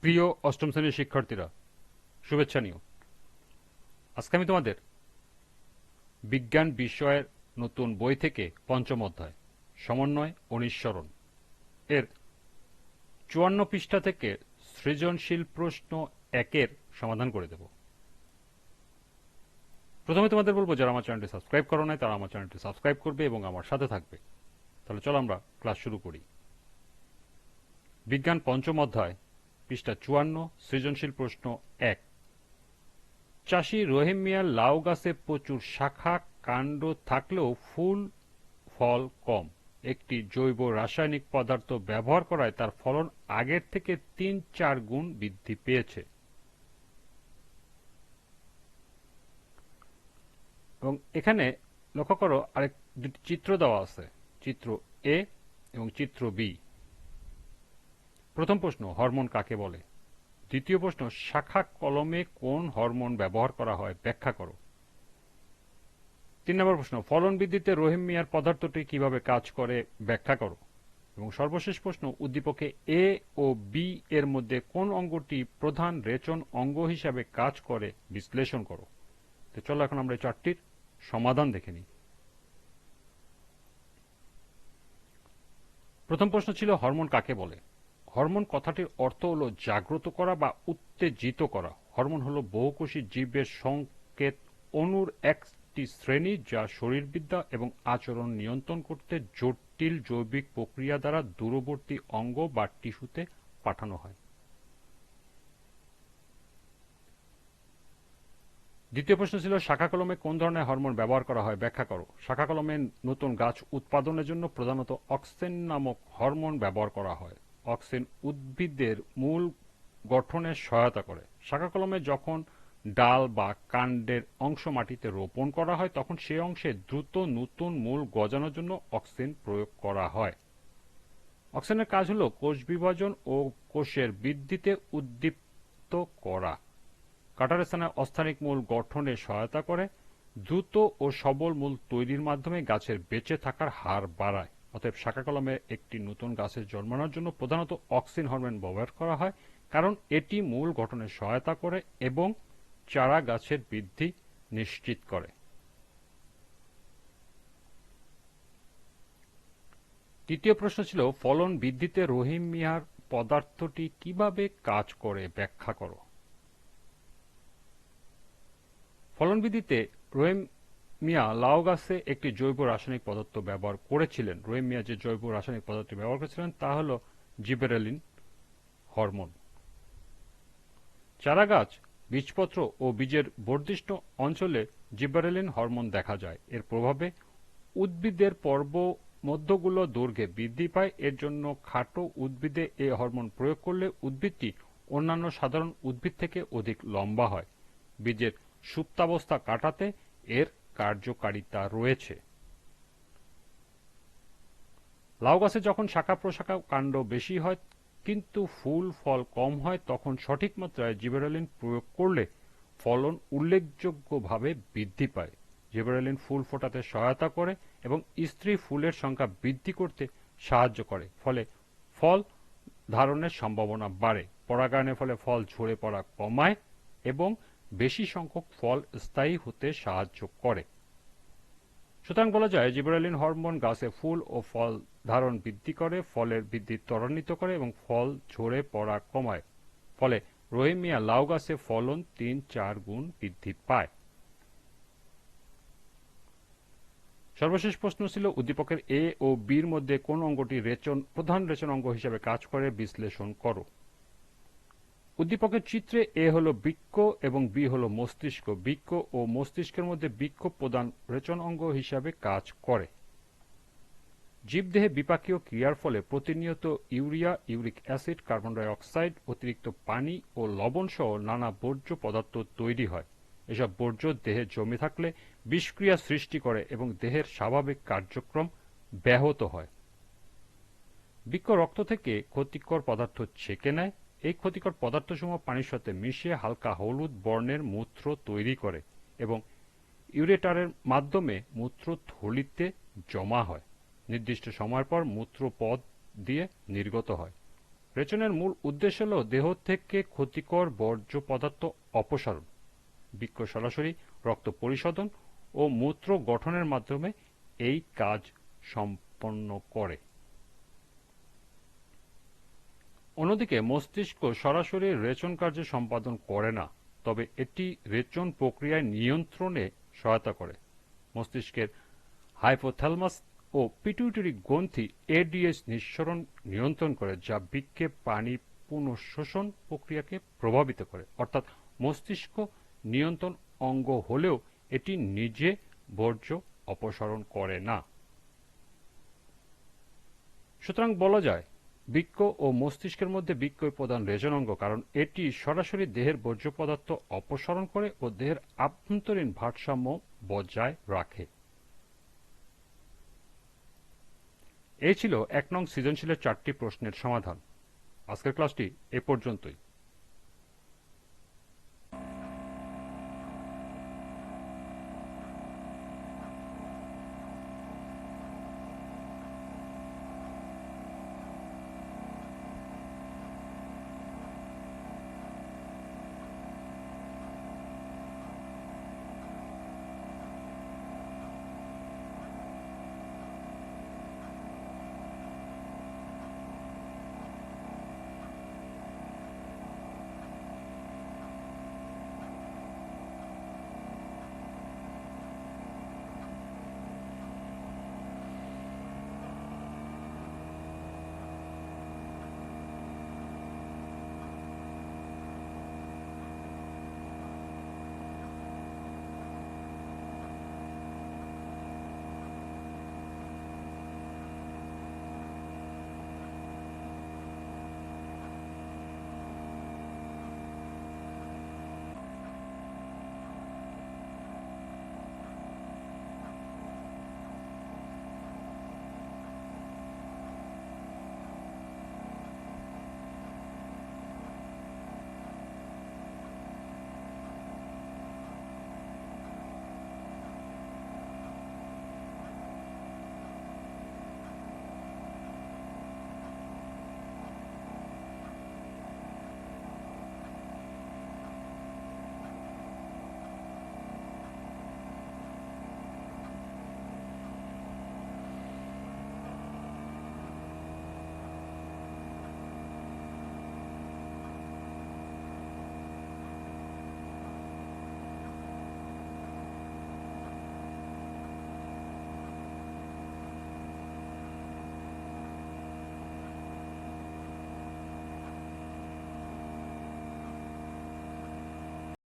প্রিয় অষ্টম শ্রেণীর শিক্ষার্থীরা, শুভেচ্ছা নিও। আজকে আমি তোমাদের বিজ্ঞান বিষয়ের নতুন বই থেকে পঞ্চম অধ্যায় সমন্বয় ও নিঃসরণ এর ৫৪ পৃষ্ঠা থেকে সৃজনশীল প্রশ্ন ১-এর সমাধান করে দেব। প্রথমে তোমাদের বলবো, যারা আমার চ্যানেলটি সাবস্ক্রাইব করো নাই তারা আমার চ্যানেলটি সাবস্ক্রাইব করবে এবং আমার সাথে থাকবে। তাহলে চলো আমরা ক্লাস শুরু করি। বিজ্ঞান পঞ্চম অধ্যায়, পৃষ্ঠা ৫৪, সৃজনশীল প্রশ্ন ১। চাষি রহিম মিয়ার লাউ গাছে প্রচুর শাখা কাণ্ড থাকলেও ফুল ফল কম। একটি জৈব রাসায়নিক পদার্থ ব্যবহার করায় তার ফলন আগের থেকে ৩-৪ গুণ বৃদ্ধি পেয়েছে। এবং এখানে লক্ষ্য করো, আরেক দুটি চিত্র দেওয়া আছে, চিত্র এ এবং চিত্র বি। প্রথম প্রশ্ন, হরমোন কাকে বলে? দ্বিতীয় প্রশ্ন, শাখা কলমে কোন হরমোন ব্যবহার করা হয় ব্যাখ্যা করো। ৩ নম্বর প্রশ্ন, ফলন বৃদ্ধিতে রহিম মিয়ার পদার্থটি কিভাবে কাজ করে ব্যাখ্যা করো। এবং সর্বশেষ প্রশ্ন, উদ্দীপকে এ ও বি এর মধ্যে কোন অঙ্গটি প্রধান রেচন অঙ্গ হিসাবে কাজ করে বিশ্লেষণ করো। তো চলো এখন আমরা এই চারটির সমাধান দেখে নিই। প্রথম প্রশ্ন ছিল, হরমোন কাকে বলে? হরমোন কথাটির অর্থ হলো জাগ্রত করা বা উত্তেজিত করা। হরমোন হলো বহুকোষী জীবের সংকেত অণুর একটি শ্রেণী যা শরীরবিদ্যা এবং আচরণ নিয়ন্ত্রণ করতে জটিল জৈবিক প্রক্রিয়া দ্বারা দূরবর্তী অঙ্গ বা টিস্যুতে পাঠানো হয়। দ্বিতীয় প্রশ্ন ছিল, শাখা কলমে কোন ধরনের হরমোন ব্যবহার করা হয় ব্যাখ্যা করো। শাখা কলমে নতুন গাছ উৎপাদনের জন্য প্রধানত অক্সিন নামক হরমোন ব্যবহার করা হয়। অক্সিন উদ্ভিদের মূল গঠনে সহায়তা করে। শাখা কলমে যখন ডাল বা কাণ্ডের অংশ মাটিতে রোপণ করা হয় তখন সে অংশে দ্রুত নতুন মূল গজানোর জন্য অক্সিন প্রয়োগ করা হয়। অক্সিনের কাজ হল কোষ বিভাজন ও কোষের বৃদ্ধিতে উদ্দীপ্ত করা। কাটার স্থানে অস্থানিক মূল গঠনে সহায়তা করে। দ্রুত ও সবল মূল তৈরির মাধ্যমে গাছের বেঁচে থাকার হার বাড়ায়। অতএব শাখা কলমে একটি নতুন গাছের জন্মানোর জন্য প্রধানত অক্সিন হরমোন ব্যবহার করা হয়, কারণ এটি মূল গঠনে সহায়তা করে এবং চারা গাছের বৃদ্ধি নিশ্চিত করে। তৃতীয় প্রশ্ন ছিল, ফলন বৃদ্ধিতে রহিম মিয়ার পদার্থটি কিভাবে কাজ করে ব্যাখ্যা করো। ফলন বৃদ্ধিতে রহিম মিয়া লাউ গাছে একটি জৈব রাসায়নিক পদার্থ ব্যবহার করেছিলেন। রহিম মিয়া যে জৈব রাসায়নিক পদার্থ ব্যবহার করেছিলেন তা হল জিবেরেলিন হরমোন। চারা গাছ, বীজপত্র ও বীজের বর্ধিষ্ণু অঞ্চলে জিবেরেলিন হরমোন দেখা যায়। এর প্রভাবে উদ্ভিদের পর্ব মধ্যগুলো দৈর্ঘ্যে বৃদ্ধি পায়। এর জন্য খাটো উদ্ভিদে এ হরমোন প্রয়োগ করলে উদ্ভিদটি অন্যান্য সাধারণ উদ্ভিদ থেকে অধিক লম্বা হয়। বীজের সুপ্তাবস্থা কাটাতে এর কার্যকারিতা রয়েছে। লাউ গাছে যখন শাখা প্রশাখা কাণ্ড বেশি হয় কিন্তু ফুল ফল কম হয় তখন সঠিক মাত্রায় জিবেরেলিন প্রয়োগ করলে ফলন উল্লেখযোগ্যভাবে বৃদ্ধি পায়। জিবেরেলিন ফুল ফোটাতে সহায়তা করে এবং স্ত্রী ফুলের সংখ্যা বৃদ্ধি করতে সাহায্য করে, ফলে ফল ধারণের সম্ভাবনা বাড়ে। পরাগায়নের ফলে ফল ঝরে পড়া কমায় এবং বেশি সংখ্যক ফল স্থায়ী হতে সাহায্য করে। সুতরাং বলা যায়, জিবেরেলিন হরমোন গাছে ফুল ও ফল ধারণ বৃদ্ধি করে, ফলের বৃদ্ধি ত্বরান্বিত করে এবং ফল ঝরে পড়া কমায়। ফলে রহিম মিয়া লাউ গাছে ফলন ৩-৪ গুণ বৃদ্ধি পায়। সর্বশেষ প্রশ্ন ছিল, উদ্দীপকের এ ও বির মধ্যে কোন অঙ্গটি প্রধান রেচন অঙ্গ হিসেবে কাজ করে বিশ্লেষণ করো। উদ্দীপকের চিত্রে এ হল বৃক্ক এবং বি হল মস্তিষ্ক। বৃক্ক ও মস্তিষ্কের মধ্যে বৃক্ক প্রধান রেচন অঙ্গ হিসাবে কাজ করে। জীবদেহে বিপাকীয় ক্রিয়ার ফলে প্রতিনিয়ত urea, uric acid, carbon die oxide, অতিরিক্ত পানি ও লবণ সহ নানা বর্জ্য পদার্থ তৈরি হয়। এসব বর্জ্য দেহে জমে থাকলে বিষক্রিয়া সৃষ্টি করে এবং দেহের স্বাভাবিক কার্যক্রম ব্যাহত হয়। বৃক্ক রক্ত থেকে ক্ষতিকর পদার্থ ছেঁকে নেয়। এই ক্ষতিকর পদার্থসমূহ পানির সাথে মিশিয়ে হালকা হলুদ বর্ণের মূত্র তৈরি করে এবং ইউরেটারের মাধ্যমে মূত্রথলিতে জমা হয়। নির্দিষ্ট সময়ের পর মূত্র পথ দিয়ে নির্গত হয়। রেচনের মূল উদ্দেশ্য হল দেহ থেকে ক্ষতিকর বর্জ্য পদার্থ অপসারণ। বৃক্ক সরাসরি রক্ত পরিশোধন ও মূত্র গঠনের মাধ্যমে এই কাজ সম্পন্ন করে। অন্যদিকে মস্তিষ্ক সরাসরি রেচন কার্য সম্পাদন করে না, তবে এটি রেচন প্রক্রিয়ায় নিয়ন্ত্রণে সহায়তা করে। মস্তিষ্কের হাইপোথ্যালামাস ও পিটুইটারি গ্রন্থি এডিএইচ নিঃসরণ নিয়ন্ত্রণ করে, যা বৃক্কে পানি পুনঃশোষণ প্রক্রিয়াকে প্রভাবিত করে। অর্থাৎ মস্তিষ্ক নিয়ন্ত্রণ অঙ্গ হলেও এটি নিজে বর্জ্য অপসারণ করে না। সুতরাং বলা যায় বৃক্ক ও মস্তিষ্কের মধ্যে বৃক্কই প্রধান রেচন অঙ্গ, কারণ এটি সরাসরি দেহের বর্জ্য পদার্থ অপসারণ করে ও দেহের আভ্যন্তরীণ ভারসাম্য বজায় রাখে। এই ছিল 1 নং সৃজনশীলের 4টি প্রশ্নের সমাধান। আজকের ক্লাসটি এ পর্যন্তই।